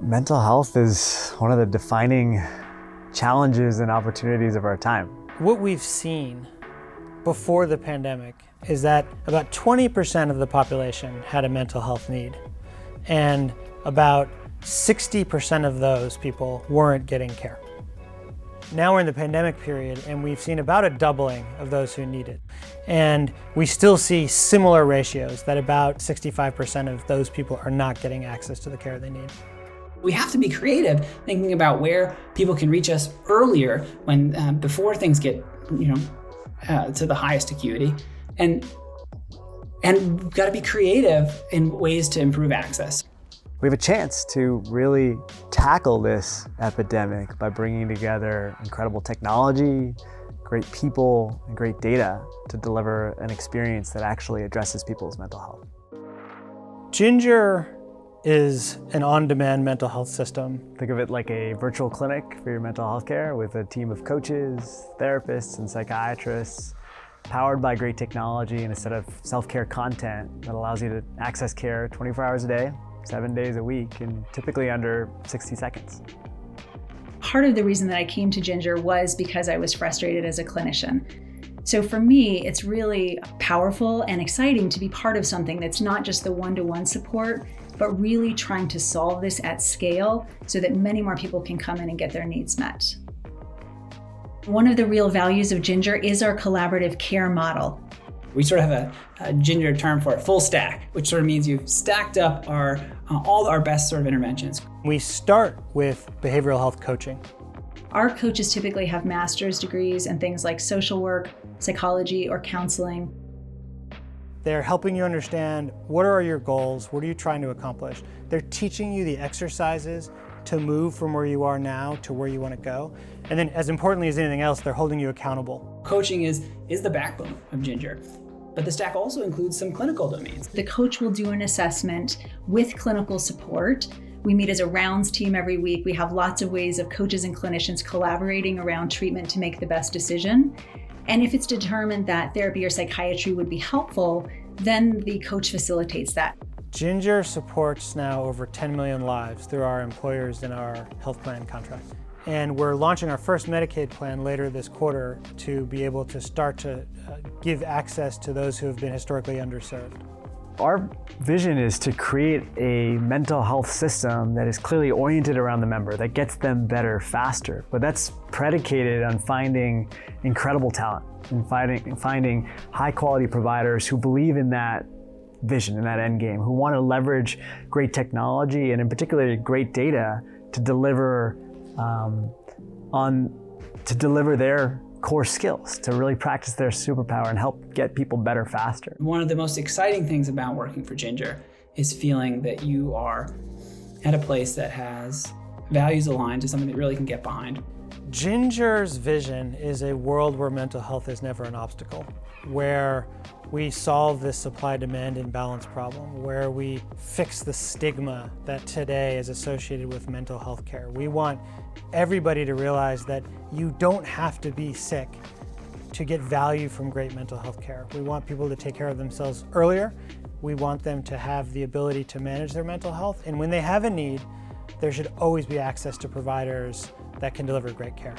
Mental health is one of the defining challenges and opportunities of our time. What we've seen before the pandemic is that about 20% of the population had a mental health need, and about 60% of those people weren't getting care. Now we're in the pandemic period and we've seen about a doubling of those who need it. And we still see similar ratios that about 65% of those people are not getting access to the care they need. We have to be creative, thinking about where people can reach us earlier when before things get, to the highest acuity, and we've got to be creative in ways to improve access. We have a chance to really tackle this epidemic by bringing together incredible technology, great people, and great data to deliver an experience that actually addresses people's mental health. Ginger is an on-demand mental health system. Think of it like a virtual clinic for your mental health care with a team of coaches, therapists, and psychiatrists, powered by great technology and a set of self-care content that allows you to access care 24 hours a day, 7 days a week, and typically under 60 seconds. Part of the reason that I came to Ginger was because I was frustrated as a clinician. So for me, it's really powerful and exciting to be part of something that's not just the one-to-one support, but really trying to solve this at scale so that many more people can come in and get their needs met. One of the real values of Ginger is our collaborative care model. We sort of have a Ginger term for it, full stack, which sort of means you've stacked up all our best sort of interventions. We start with behavioral health coaching. Our coaches typically have master's degrees in things like social work, psychology, or counseling. They're helping you understand what are your goals, what are you trying to accomplish. They're teaching you the exercises to move from where you are now to where you want to go. And then as importantly as anything else, they're holding you accountable. Coaching is the backbone of Ginger, but the stack also includes some clinical domains. The coach will do an assessment with clinical support. We meet as a rounds team every week. We have lots of ways of coaches and clinicians collaborating around treatment to make the best decision. And if it's determined that therapy or psychiatry would be helpful, then the coach facilitates that. Ginger supports now over 10 million lives through our employers and our health plan contract. And we're launching our first Medicaid plan later this quarter to be able to start to give access to those who have been historically underserved. Our vision is to create a mental health system that is clearly oriented around the member, that gets them better faster. But that's predicated on finding incredible talent and finding high quality providers who believe in that vision, in that end game, who want to leverage great technology and in particular great data to deliver their core skills, to really practice their superpower and help get people better faster. One of the most exciting things about working for Ginger is feeling that you are at a place that has values aligned to something that really can get behind. Ginger's vision is a world where mental health is never an obstacle, where we solve this supply-demand imbalance problem, where we fix the stigma that today is associated with mental health care. We want everybody to realize that you don't have to be sick to get value from great mental health care. We want people to take care of themselves earlier. We want them to have the ability to manage their mental health. And when they have a need, there should always be access to providers that can deliver great care.